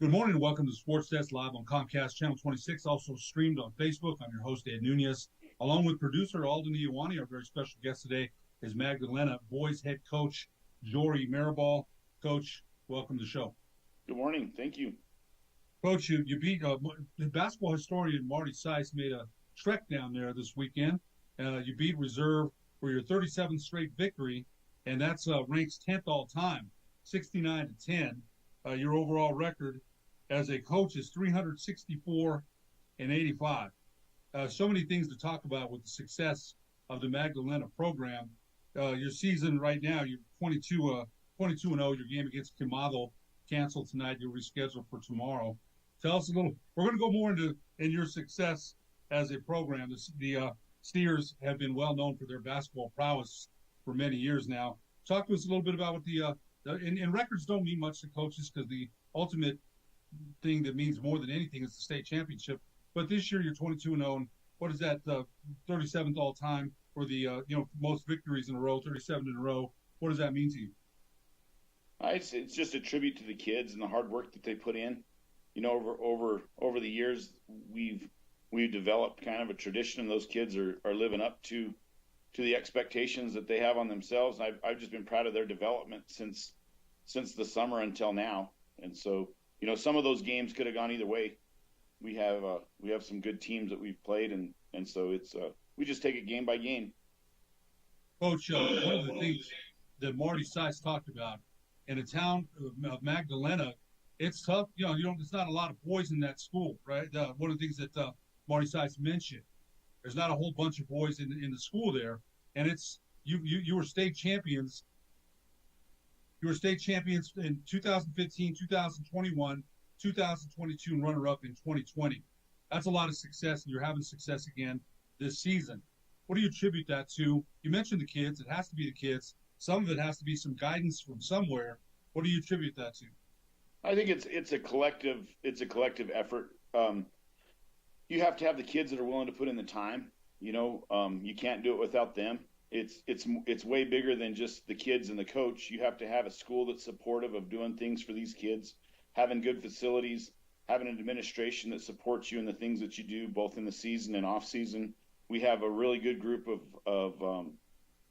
Good morning and welcome to Sports Desk live on Comcast Channel 26, also streamed on Facebook. I'm your host, Ed Nunez, along with producer Alden Iowani. Our very special guest today is Magdalena boys head coach Jory Mirabal. Coach, welcome to the show. Good morning. Thank you. Coach, you beat the basketball historian Marty Seiss made a trek down there this weekend. You beat Reserve for your 37th straight victory, and that's ranks 10th all time, 69-10. Your overall record as a coach is 364-85. So many things to talk about with the success of the Magdalena program. Your season right now, you're 22-0. Your game against Quemado canceled tonight. You're rescheduled for tomorrow. Tell us a little. We're going to go more into your success as a program. The Steers have been well known for their basketball prowess for many years now. Talk to us a little bit about what and records don't mean much to coaches because the ultimate thing that means more than anything is the state championship. But this year you're 22-0. And what is that? 37th all time for the most victories in a row, 37 in a row. What does that mean to you? It's just a tribute to the kids and the hard work that they put in. You know, over the years we've developed kind of a tradition, and those kids are living up to the expectations that they have on themselves. And I've just been proud of their development since the summer until now. And so, you know, some of those games could have gone either way. We have some good teams that we've played, and so it's we just take it game by game. Coach, one of the things that Marty Seiss talked about in a town of Magdalena, it's tough. There's not a lot of boys in that school, right? One of the things that Marty Seiss mentioned, there's not a whole bunch of boys in the school there, and it's you were state champions. You were state champions in 2015, 2021, 2022, and runner-up in 2020. That's a lot of success, and you're having success again this season. What do you attribute that to? You mentioned the kids. It has to be the kids. Some of it has to be some guidance from somewhere. What do you attribute that to? I think it's a collective effort. You have to have the kids that are willing to put in the time. You can't do it without them. It's way bigger than just the kids and the coach. You have to have a school that's supportive of doing things for these kids, having good facilities, having an administration that supports you in the things that you do, both in the season and off season. We have a really good group of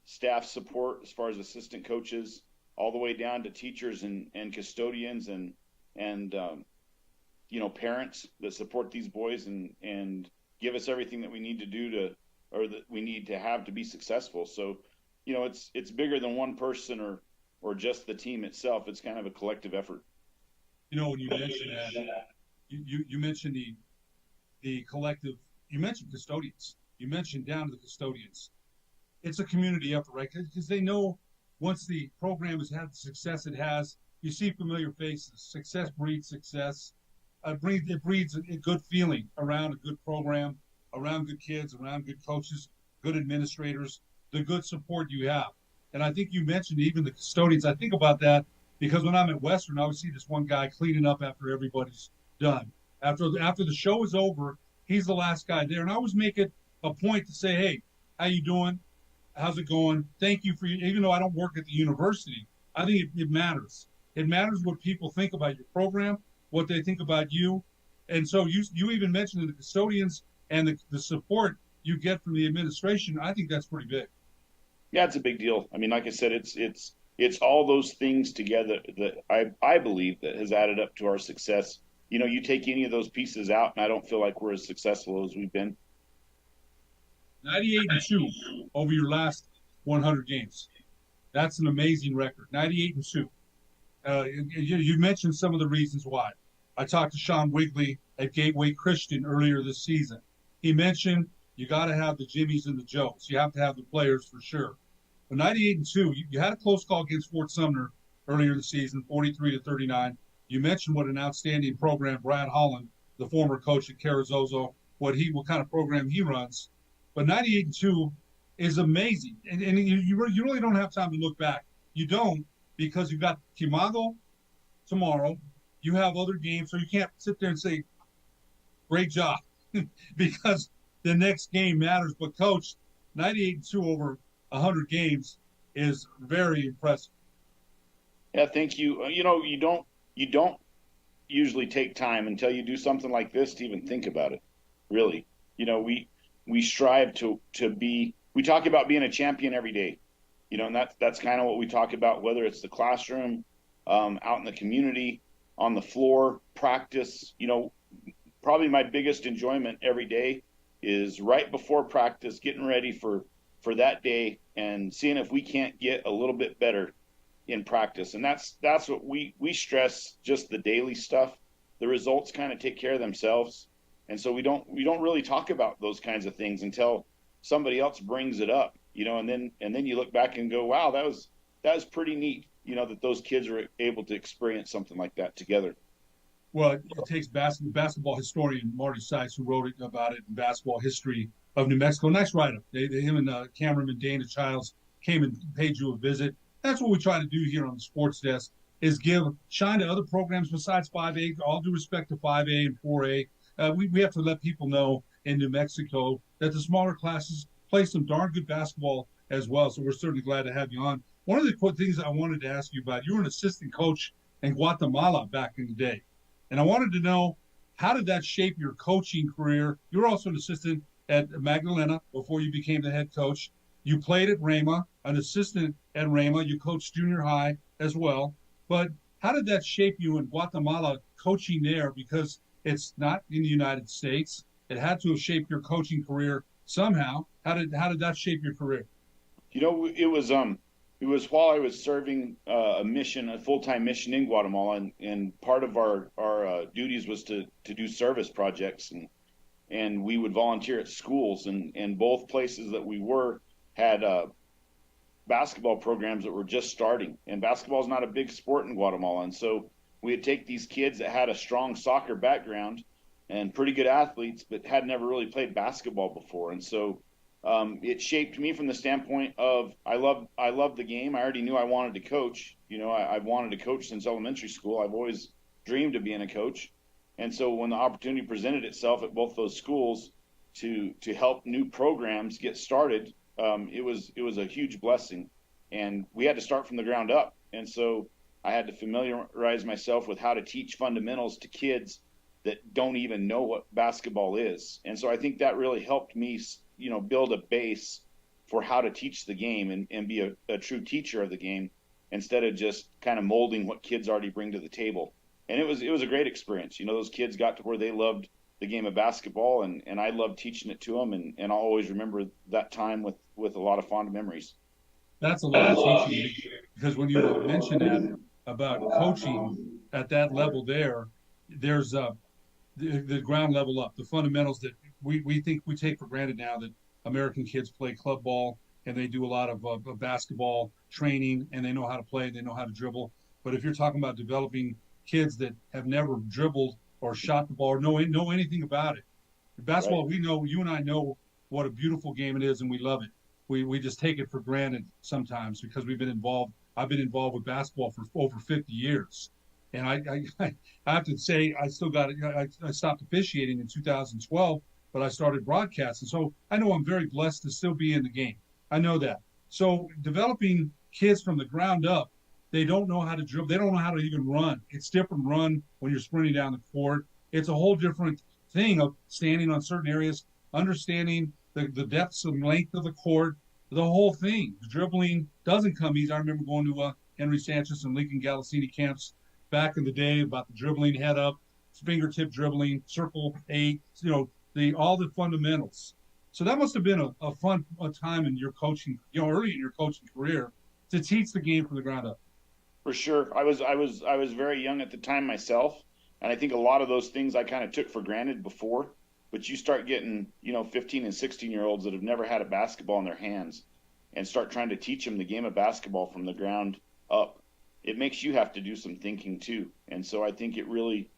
staff support as far as assistant coaches, all the way down to teachers and custodians and parents that support these boys and give us everything that we need to do that we need to have to be successful. So, it's bigger than one person or just the team itself. It's kind of a collective effort. When you mentioned that, you mentioned the collective. You mentioned custodians. You mentioned down to the custodians. It's a community effort, right? Because they know once the program has had the success it has, you see familiar faces. Success breeds success. It breeds a good feeling around a good program, around good kids, around good coaches, good administrators, the good support you have. And I think you mentioned even the custodians. I think about that because when I'm at Western, I always see this one guy cleaning up after everybody's done. After the show is over, he's the last guy there. And I always make it a point to say, hey, how you doing? How's it going? Thank you for you. Even though I don't work at the university, I think it matters. It matters what people think about your program, what they think about you. And so you even mentioned the custodians and the support you get from the administration. I think that's pretty big. Yeah, it's a big deal. I mean, like I said, it's all those things together that I believe that has added up to our success. You take any of those pieces out, and I don't feel like we're as successful as we've been. 98-2 over your last 100 games. That's an amazing record. 98-2. You mentioned some of the reasons why. I talked to Sean Wigley at Gateway Christian earlier this season. He mentioned you got to have the Jimmies and the Joes. You have to have the players for sure. But 98-2, you had a close call against Fort Sumner earlier this season, 43-39. You mentioned what an outstanding program Brad Holland, the former coach at Carrizozo, what kind of program he runs. But 98-2 is amazing, and you really don't have time to look back. You don't, because you've got Quemado tomorrow. You have other games, so you can't sit there and say, great job, because the next game matters. But, Coach, 98-2 over 100 games is very impressive. Yeah, thank you. You don't usually take time until you do something like this to even think about it. Really, we strive to be. We talk about being a champion every day, and that's kind of what we talk about. Whether it's the classroom, out in the community, on the floor, practice. Probably my biggest enjoyment every day is right before practice, getting ready for that day and seeing if we can't get a little bit better in practice. And that's what we stress, just the daily stuff. The results kind of take care of themselves. And so we don't really talk about those kinds of things until somebody else brings it up, and then you look back and go, wow, that was pretty neat, that those kids were able to experience something like that together. Well, it takes basketball historian Marty Sykes, who wrote about it in Basketball History of New Mexico. Nice write-up. Him and cameraman Dana Childs came and paid you a visit. That's what we try to do here on the Sports Desk, is give shine to other programs besides 5A. All due respect to 5A and 4A, we have to let people know in New Mexico that the smaller classes play some darn good basketball as well. So we're certainly glad to have you on. One of the things I wanted to ask you about, you were an assistant coach in Guatemala back in the day. And I wanted to know, how did that shape your coaching career? You were also an assistant at Magdalena before you became the head coach. You played at Rama, an assistant at Rama. You coached junior high as well. But how did that shape you in Guatemala, coaching there? Because it's not in the United States. It had to have shaped your coaching career somehow. How did that shape your career? It was while I was serving a full-time mission in Guatemala, and part of our duties was to do service projects, and we would volunteer at schools, and both places that we were had basketball programs that were just starting, and basketball is not a big sport in Guatemala, and so we would take these kids that had a strong soccer background and pretty good athletes, but had never really played basketball before, and so it shaped me from the standpoint of I love the game. I already knew I wanted to coach. I've wanted to coach since elementary school. I've always dreamed of being a coach. And so when the opportunity presented itself at both those schools to help new programs get started, it was a huge blessing. And we had to start from the ground up. And so I had to familiarize myself with how to teach fundamentals to kids that don't even know what basketball is. And so I think that really helped me build a base for how to teach the game and be a true teacher of the game, instead of just kind of molding what kids already bring to the table. And it was a great experience. Those kids got to where they loved the game of basketball, and I loved teaching it to them. And I'll always remember that time with a lot of fond memories. That's a lot of teaching, because when you mentioned that about coaching at that level there's the ground level up, the fundamentals that we think we take for granted now, that American kids play club ball and they do a lot of basketball training, and they know how to play, they know how to dribble. But if you're talking about developing kids that have never dribbled or shot the ball or know anything about it, basketball, right. We know, you and I know what a beautiful game it is, and we love it. We just take it for granted sometimes because we've been involved. I've been involved with basketball for over 50 years. And I have to say, I stopped officiating in 2012, but I started broadcasting. So I know I'm very blessed to still be in the game. I know that. So developing kids from the ground up, they don't know how to dribble. They don't know how to even run. It's different run when you're sprinting down the court. It's a whole different thing of standing on certain areas, understanding the depths and length of the court, the whole thing. The dribbling doesn't come easy. I remember going to Henry Sanchez and Lincoln Galassini camps back in the day about the dribbling, head up, fingertip dribbling, circle eight, all the fundamentals. So that must have been a fun time in your coaching, early in your coaching career, to teach the game from the ground up. For sure. I was very young at the time myself, and I think a lot of those things I kind of took for granted before. But you start getting, 15 and 16-year-olds that have never had a basketball in their hands, and start trying to teach them the game of basketball from the ground up. It makes you have to do some thinking too. And so I think it really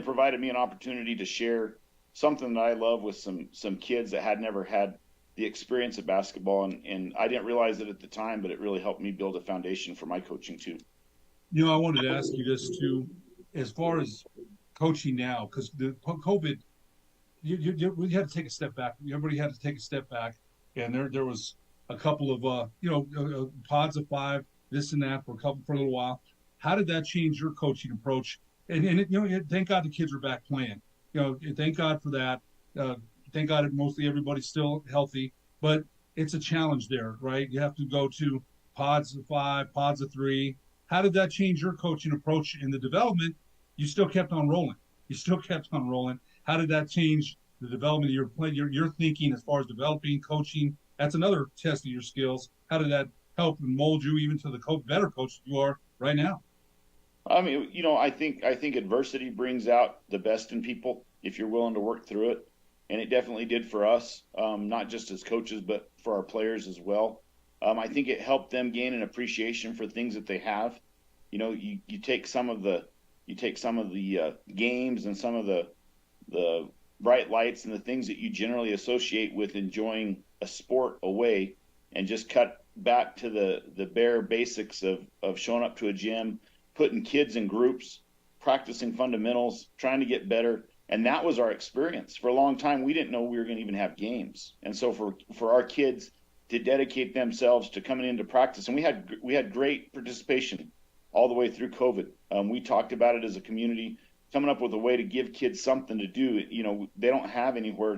provided me an opportunity to share something that I love with some kids that had never had the experience of basketball. And I didn't realize it at the time, but it really helped me build a foundation for my coaching too. I wanted to ask you this too, as far as coaching now, because the COVID, we had to take a step back. Everybody had to take a step back, and there was a couple of pods of five, this and that for a little while. How did that change your coaching approach thank God the kids are back playing. Thank God for that. Uh, thank God mostly everybody's still healthy, but it's a challenge there, right? You have to go to pods of 5, pods of 3. How did that change your coaching approach in the development? You still kept on rolling. You still kept on rolling. How did that change the development of your play, your thinking as far as developing, coaching? That's another test of your skills. How did that help and mold you even to the better coach you are right now? I mean, I think adversity brings out the best in people if you're willing to work through it, and it definitely did for us, not just as coaches but for our players as well. I think it helped them gain an appreciation for things that they have. You take some of the games and some of the bright lights and the things that you generally associate with enjoying a sport away, and just cut back to the bare basics of showing up to a gym, putting kids in groups, practicing fundamentals, trying to get better. And that was our experience. For a long time, we didn't know we were going to even have games. And so for our kids to dedicate themselves to coming into practice, and we had great participation all the way through COVID. We talked about it as a community, coming up with a way to give kids something to do. They don't have anywhere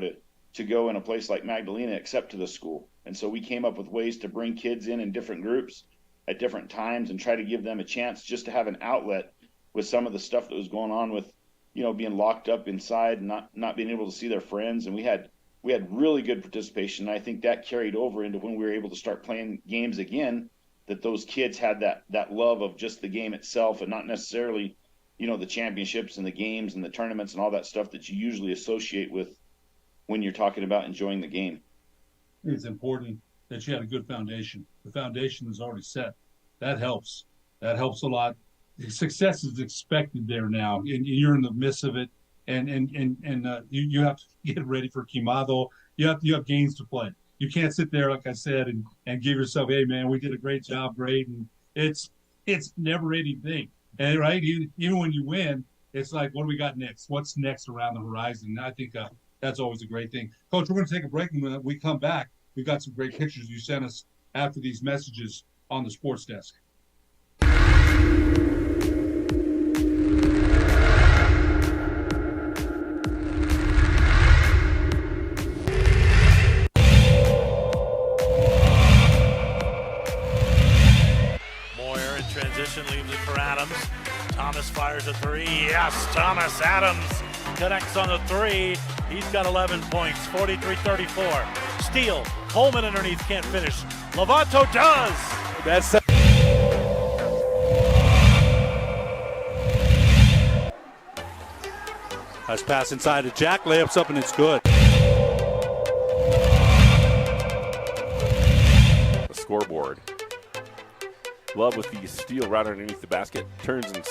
to go in a place like Magdalena except to the school. And so we came up with ways to bring kids in different groups at different times and try to give them a chance just to have an outlet with some of the stuff that was going on with, being locked up inside and not being able to see their friends. And we had really good participation. And I think that carried over into when we were able to start playing games again, that those kids had that love of just the game itself and not necessarily, the championships and the games and the tournaments and all that stuff that you usually associate with when you're talking about enjoying the game. It's important that you had a good foundation. The foundation is already set. That helps. That helps a lot. Success is expected there now, and you're in the midst of it. And you have to get ready for Quemado. You have games to play. You can't sit there, like I said, and give yourself, hey man, we did a great job, great. And it's never anything. And right, even when you win, it's like, what do we got next? What's next around the horizon? And I think that's always a great thing. Coach, we're going to take a break, and when we come back, we've got some great pictures you sent us after these messages on the sports desk. Moyer in transition leaves it for Adams. Thomas fires a 3. Yes, Thomas Adams connects on the 3. He's got 11 points, 43-34. Steal. Coleman underneath, can't finish. Lovato does. That's nice pass inside to Jack. Layups up and it's good. The scoreboard. Love with the steal right underneath the basket. Turns and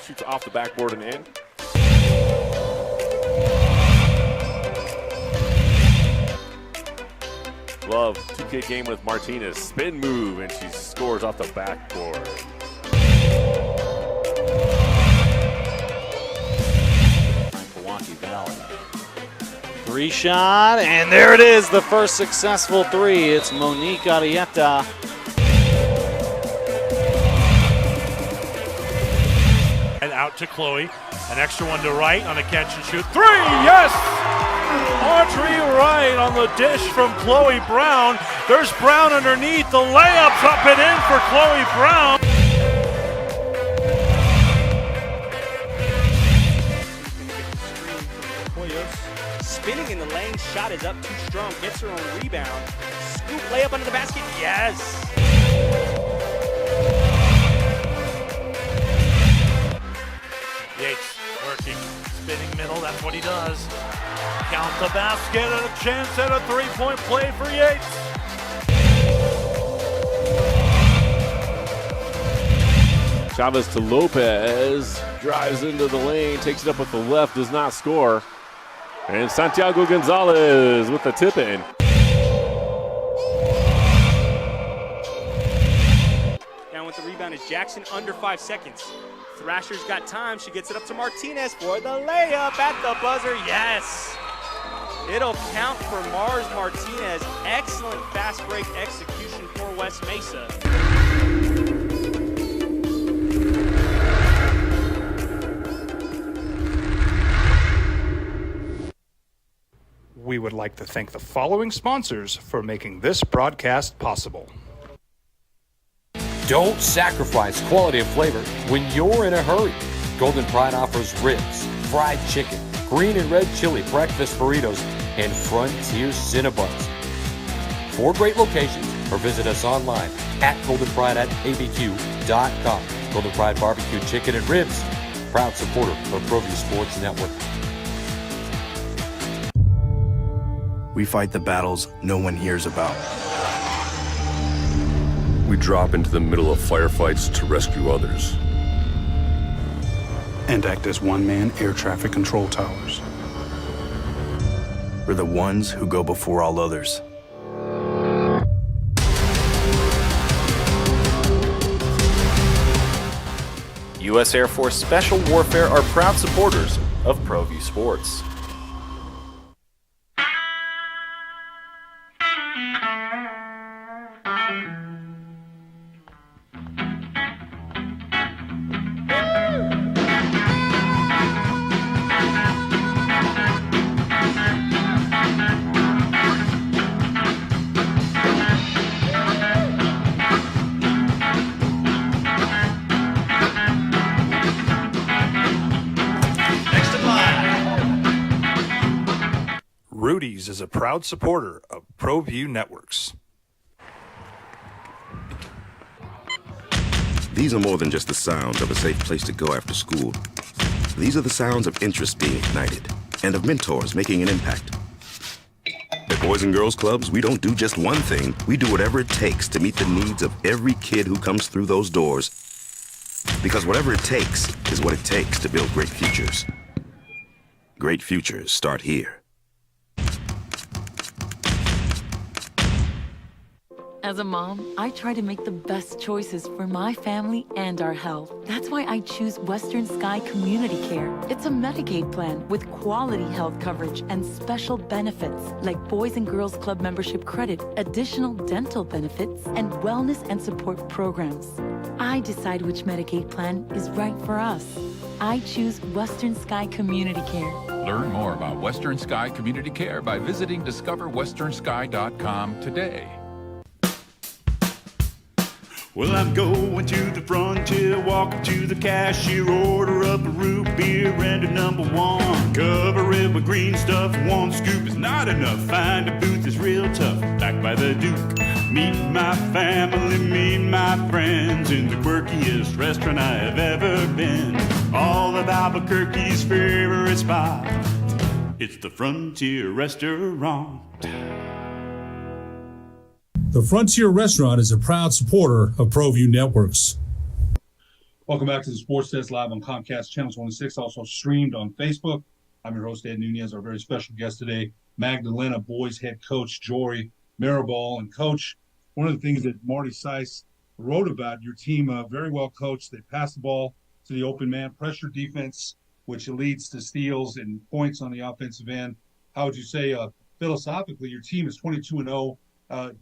shoots off the backboard and in. Love 2K game with Martinez. Spin move, and she scores off the backboard. Milwaukee Valley. 3 shot, and there it is, the first successful 3. It's Monique Arieta. And out to Chloe. An extra one to Wright on a catch and shoot. 3, yes! Audrey Wright on the dish from Chloe Brown. There's Brown underneath. The layup's up and in for Chloe Brown. Spinning in the lane, shot is up too strong, gets her own rebound. Scoop layup under the basket, yes! Yates working, spinning middle, that's what he does. Count the basket and a chance at a 3-point play for Yates. Chavez to Lopez. Drives into the lane, takes it up with the left, does not score. And Santiago Gonzalez with the tip in. Down with the rebound is Jackson, under 5 seconds. Thrasher's got time, she gets it up to Martinez for the layup at the buzzer, yes! It'll count for Mars Martinez. Excellent fast break execution for West Mesa. we would like to thank the following sponsors for making this broadcast possible. Don't sacrifice quality and flavor when you're in a hurry. Golden Pride offers ribs, fried chicken, green and red chili breakfast burritos, and Frontier Cinnabons. 4 great locations, or visit us online at goldenprideabq.com. Golden Pride Barbecue Chicken and Ribs, proud supporter of ProView Sports Network. We fight the battles no one hears about. We drop into the middle of firefights to rescue others. And act as one-man air traffic control towers. We're the ones who go before all others. U.S. Air Force Special Warfare are proud supporters of ProView Sports. Rudy's is a proud supporter of ProView Networks. These are more than just the sounds of a safe place to go after school. These are the sounds of interest being ignited and of mentors making an impact. At Boys and Girls Clubs, we don't do just one thing. We do whatever it takes to meet the needs of every kid who comes through those doors. Because whatever it takes is what it takes to build great futures. Great futures start here. As a mom, I try to make the best choices for my family and our health. That's why I choose Western Sky Community Care. It's a Medicaid plan with quality health coverage and special benefits like Boys and Girls Club membership credit, additional dental benefits, and wellness and support programs. I decide which Medicaid plan is right for us. I choose Western Sky Community Care. Learn more about Western Sky Community Care by visiting discoverwesternsky.com today. Well, I'm going to the frontier, walking to the cashier, order up a root beer and a #1. Cover it with green stuff, 1 scoop is not enough. Find a booth is real tough, back by the Duke. Meet my family, meet my friends in the quirkiest restaurant I have ever been. All of Albuquerque's favorite spot, it's the Frontier Restaurant. The Frontier Restaurant is a proud supporter of ProView Networks. Welcome back to the Sports Desk live on Comcast Channel 26, also streamed on Facebook. I'm your host, Ed Nunez. Our very special guest today, Magdalena boys head coach Jory Mirabal. And coach, one of the things that Marty Seiss wrote about, your team very well coached. They pass the ball to the open man, pressure defense, which leads to steals and points on the offensive end. How would you say, philosophically, your team is 22-0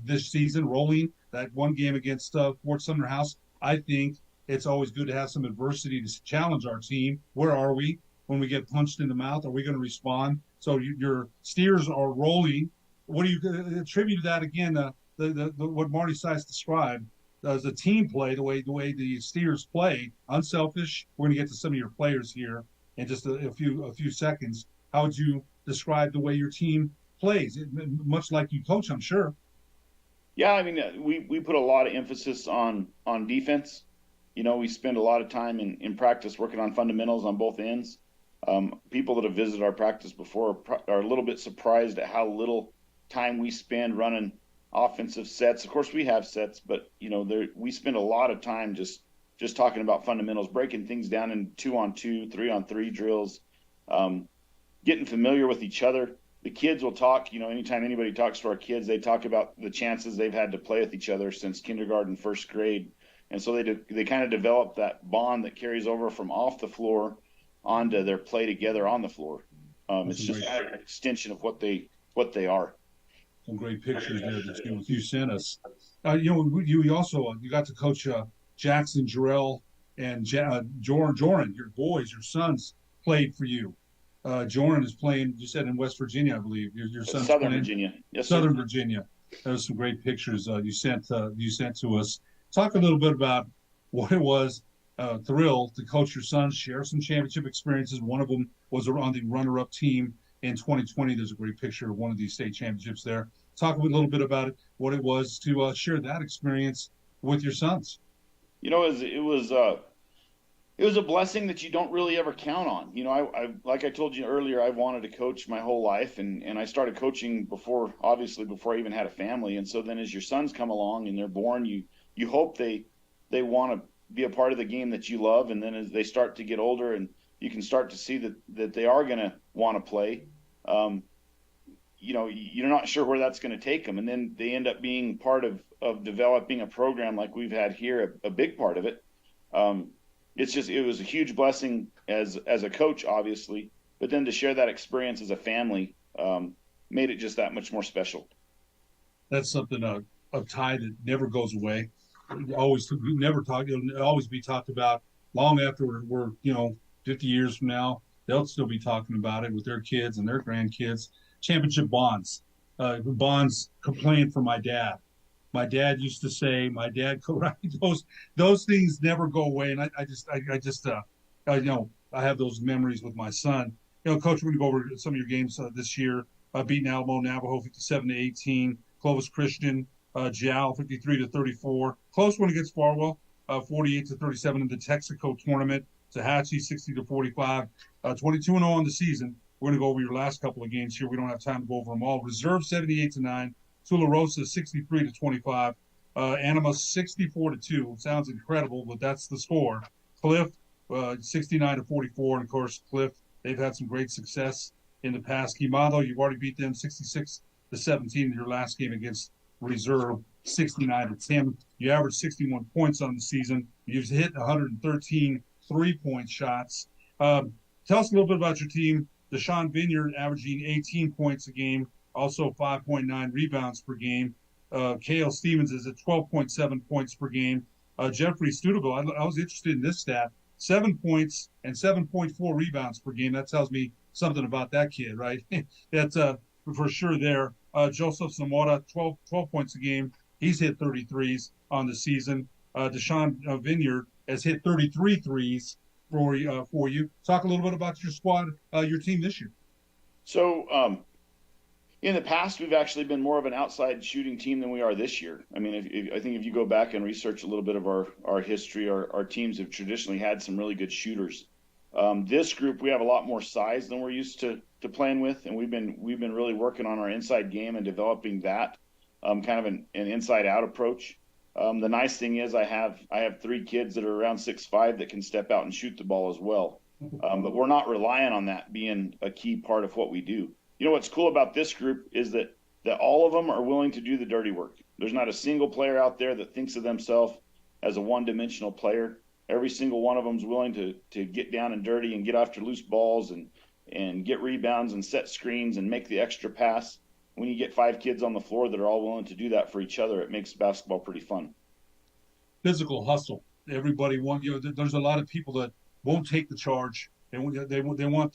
this season, rolling that one game against Fort Sumner House? I think it's always good to have some adversity to challenge our team. Where are we when we get punched in the mouth? Are we going to respond? So your Steers are rolling. What do you attribute to that again? What Marty Seiss described as a team play, the way the Steers play, unselfish. We're going to get to some of your players here in just a few seconds. How would you describe the way your team plays? Much like you coach, I'm sure. Yeah, I mean, we put a lot of emphasis on defense. You know, we spend a lot of time in practice working on fundamentals on both ends. People that have visited our practice before are a little bit surprised at how little time we spend running offensive sets. Of course, we have sets, but, you know, we spend a lot of time just talking about fundamentals, breaking things down in 2-on-2, 3-on-3 drills, getting familiar with each other. The kids will talk, you know, anytime anybody talks to our kids, they talk about the chances they've had to play with each other since kindergarten, first grade. And so they kind of develop that bond that carries over from off the floor onto their play together on the floor. It's just an extension of what they are. Some great pictures there that you sent us. You know, you also got to coach Jackson, Jarrell, and Joran, your boys, your sons played for you. Jordan is playing, you said in West Virginia, I believe. Your son's Southern playing? Virginia. Yes, Southern sir. Virginia. Those some great pictures you sent to us. Talk a little bit about what it was, thrill to coach your son, share some championship experiences. One of them was on the runner-up team in 2020. There's a great picture of one of these state championships there. Talk a little bit about it, what it was to share that experience with your sons. You know, it was a blessing that you don't really ever count on. You know, I like I told you earlier, I've wanted to coach my whole life, and I started coaching before I even had a family. And so then as your sons come along and they're born, you hope they want to be a part of the game that you love. And then as they start to get older and you can start to see that they are going to want to play, you know, you're not sure where that's going to take them. And then they end up being part of developing a program like we've had here, a big part of it. It was a huge blessing as a coach, obviously, but then to share that experience as a family made it just that much more special. That's something, a tie that never goes away. Always it'll always be talked about long after we're 50 years from now. They'll still be talking about it with their kids and their grandkids. Championship bonds. Bonds complained for my dad. My dad used to say, those things never go away. And I have those memories with my son. Coach, we're going to go over some of your games this year. Beating Alamo Navajo 57-18, Clovis Christian, Jal 53-34. Close one against Farwell, 48-37 in the Texaco tournament. Tahatchee 60-45, 22-0 on the season. We're going to go over your last couple of games here. We don't have time to go over them all. Reserve 78-9. Tularosa 63-25, Anima 64-2. Sounds incredible, but that's the score. Cliff 69-44, and of course Cliff, they've had some great success in the past. Quemado, you've already beat them 66-17 in your last game against Reserve, 69-10. You averaged 61 points on the season. You've hit 113 3-point shots. Tell us a little bit about your team. Deshaun Vineyard averaging 18 points a game. Also 5.9 rebounds per game. Kale Stevens is at 12.7 points per game. Jeffrey Studeville, I was interested in this stat, 7 points and 7.4 rebounds per game. That tells me something about that kid, right? That's for sure there. Joseph Zamora, 12 points a game. He's hit 33s on the season. Deshaun Vineyard has hit 33 threes for you. Talk a little bit about your squad, your team this year. So, in the past, we've actually been more of an outside shooting team than we are this year. I mean, I think if you go back and research a little bit of our history, our teams have traditionally had some really good shooters. This group, we have a lot more size than we're used to playing with, and we've been really working on our inside game and developing that kind of an inside-out approach. The nice thing is I have 3 kids that are around 6'5" that can step out and shoot the ball as well. But we're not relying on that being a key part of what we do. You know what's cool about this group is that all of them are willing to do the dirty work. There's not a single player out there that thinks of themselves as a one-dimensional player. Every single one of them is willing to get down and dirty and get after loose balls and get rebounds and set screens and make the extra pass. When you get 5 kids on the floor that are all willing to do that for each other, it makes basketball pretty fun. Physical hustle. Everybody there's a lot of people that won't take the charge. They want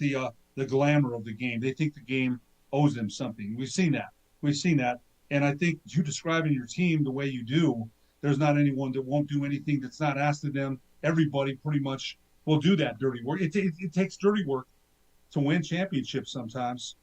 the glamour of the game. They think the game owes them something. We've seen that. And I think you describing your team the way you do, there's not anyone that won't do anything that's not asked of them. Everybody pretty much will do that dirty work. It takes dirty work to win championships sometimes.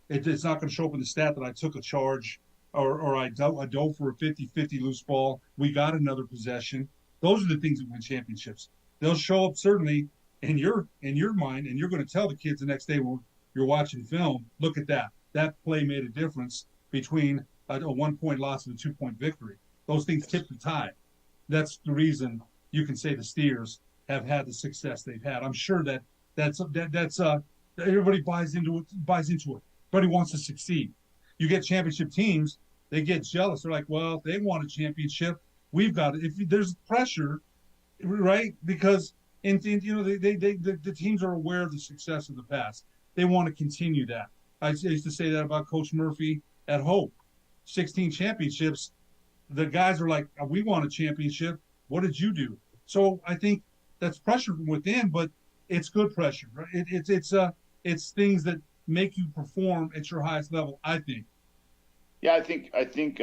It's not going to show up in the stat that I took a charge or I dove for a 50-50 loose ball. We got another possession. Those are the things that win championships. They'll show up certainly in your mind, and you're going to tell the kids the next day when you're watching film, look at that. That play made a difference between a 1-point loss and a 2-point victory. Those things tip the tide. That's the reason you can say the Steers have had the success they've had. I'm sure that's everybody buys into it. Everybody wants to succeed. You get championship teams, they get jealous. They're like, well, if they want a championship, we've got it. If there's pressure, right? Because the teams are aware of the success of the past. They want to continue that. I used to say that about Coach Murphy at Hope. 16 championships. The guys are like, we want a championship. What did you do? So I think that's pressure from within, but it's good pressure. Right? It's things that make you perform at your highest level, I think. Yeah, I think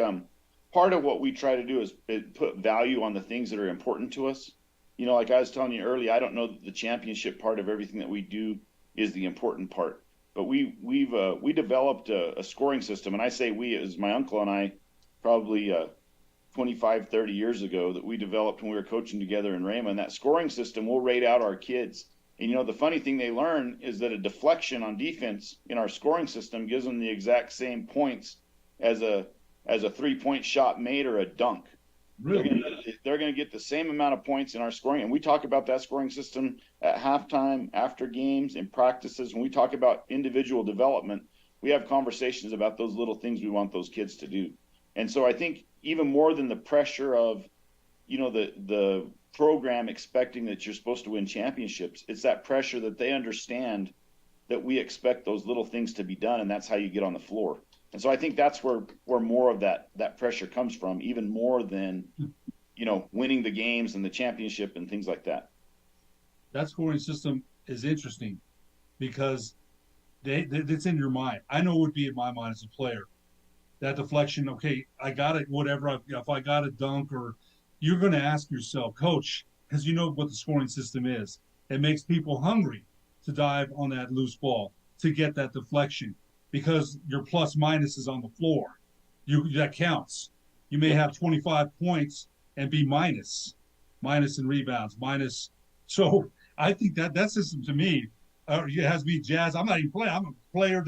part of what we try to do is put value on the things that are important to us. Like I was telling you earlier, I don't know that the championship part of everything that we do is the important part. But we developed a scoring system, and I say we as my uncle and I, probably 25, 30 years ago, that we developed when we were coaching together in Raymond. That scoring system will rate out our kids. And the funny thing they learn is that a deflection on defense in our scoring system gives them the exact same points as a 3-point shot made or a dunk. Really? They're going to get the same amount of points in our scoring. And we talk about that scoring system at halftime, after games, in practices. When we talk about individual development, we have conversations about those little things we want those kids to do. And so I think even more than the pressure of, the program expecting that you're supposed to win championships, it's that pressure that they understand that we expect those little things to be done, and that's how you get on the floor. And so I think that's where more of that pressure comes from, even more than, winning the games and the championship and things like that. That scoring system is interesting because it's in your mind. I know it would be in my mind as a player. That deflection, okay, I got it, whatever. If I got a dunk, or you're going to ask yourself, coach, because you know what the scoring system is. It makes people hungry to dive on that loose ball, to get that deflection, because your plus minus is on the floor. That counts. You may have 25 points and be minus in rebounds, minus. So I think that system to me, it has me jazzed. I'm not even playing. I'm a player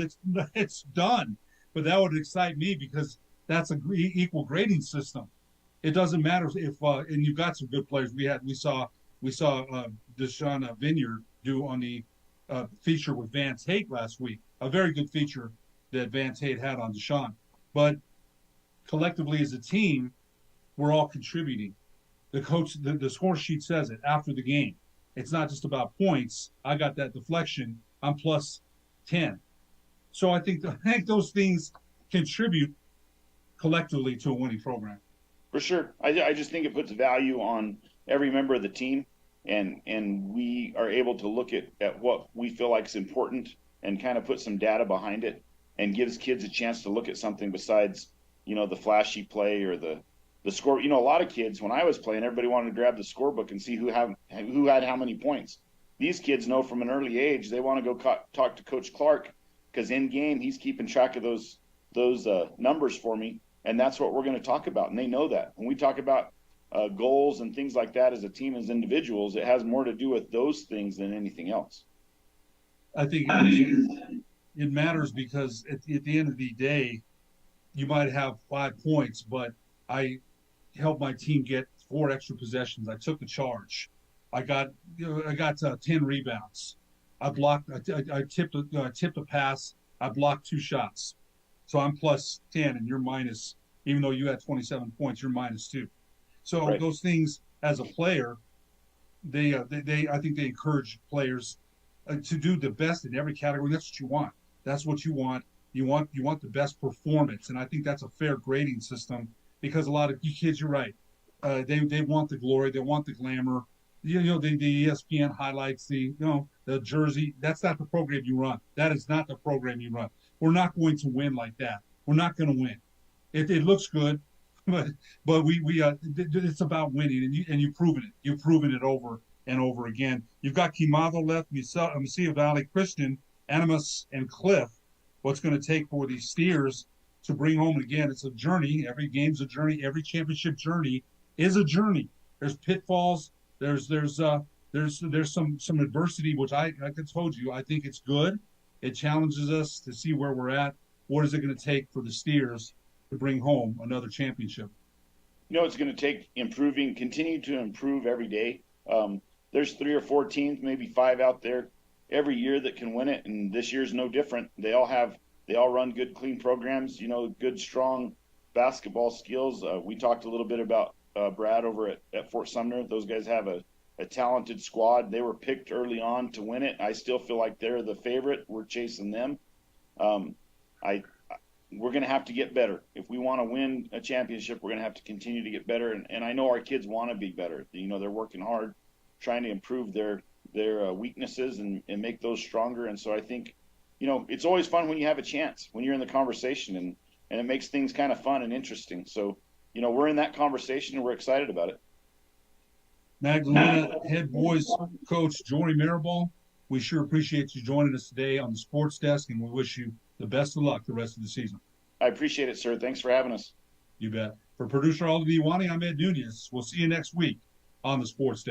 it's done. But that would excite me because that's an equal grading system. It doesn't matter if and you've got some good players. We saw Deshaun Vineyard do on the feature with Van Tate last week. A very good feature that Van Tate had on Deshaun. But collectively as a team, we're all contributing. The coach, the score sheet says it after the game. It's not just about points. I got that deflection. I'm plus 10. So I think those things contribute collectively to a winning program. For sure. I just think it puts value on every member of the team, and we are able to look at what we feel like is important and kind of put some data behind it, and gives kids a chance to look at something besides, the flashy play or the score. A lot of kids, when I was playing, everybody wanted to grab the scorebook and see who had how many points. These kids know from an early age they want to go talk to Coach Clark, because in game he's keeping track of those numbers for me, and that's what we're going to talk about. And they know that when we talk about goals and things like that as a team, as individuals, it has more to do with those things than anything else. I think it matters because at the end of the day, you might have 5 points, but I helped my team get 4 extra possessions. I took the charge. I got 10 rebounds. I blocked. I tipped a pass. I blocked 2 shots. So I'm plus 10, and you're minus. Even though you had 27 points, you're minus 2. So right. Those things, as a player, they I think they encourage players to do the best in every category. That's what you want. That's what you want. You want the best performance, and I think that's a fair grading system, because a lot of you kids, you're right. They want the glory. They want the glamour. The ESPN highlights, the jersey. That's not the program you run. That is not the program you run. We're not going to win like that. We're not going to win. It looks good, but we it's about winning, and you've proven it. You've proven it over and over again. You've got Quemado left, Mesilla Valley Christian, Animas, and Cliff. What's going to take for these Steers to bring home again? It's a journey. Every game's a journey. Every championship journey is a journey. There's pitfalls. There's some adversity, which like I told you, I think it's good. It challenges us to see where we're at. What is it going to take for the Steers to bring home another championship? It's going to take continue to improve every day. There's 3 or 4 teams, maybe 5 out there every year that can win it, and this year's no different. They all run good, clean programs. Good, strong basketball skills. We talked a little bit about Brad over at Fort Sumner. Those guys have a talented squad. They were picked early on to win it. I still feel like they're the favorite. We're chasing them. We're going to have to get better. If we want to win a championship, we're going to have to continue to get better. And I know our kids want to be better. They're working hard, trying to improve their weaknesses and make those stronger. And so I think it's always fun when you have a chance, when you're in the conversation, and it makes things kind of fun and interesting. So, we're in that conversation and we're excited about it. Magdalena head boys coach Jory Mirabal, we sure appreciate you joining us today on the Sports Desk, and we wish you the best of luck the rest of the season. I appreciate it, sir. Thanks for having us. You bet. For producer Aldi Iwani, I'm Ed Nunez. We'll see you next week on the Sports Desk.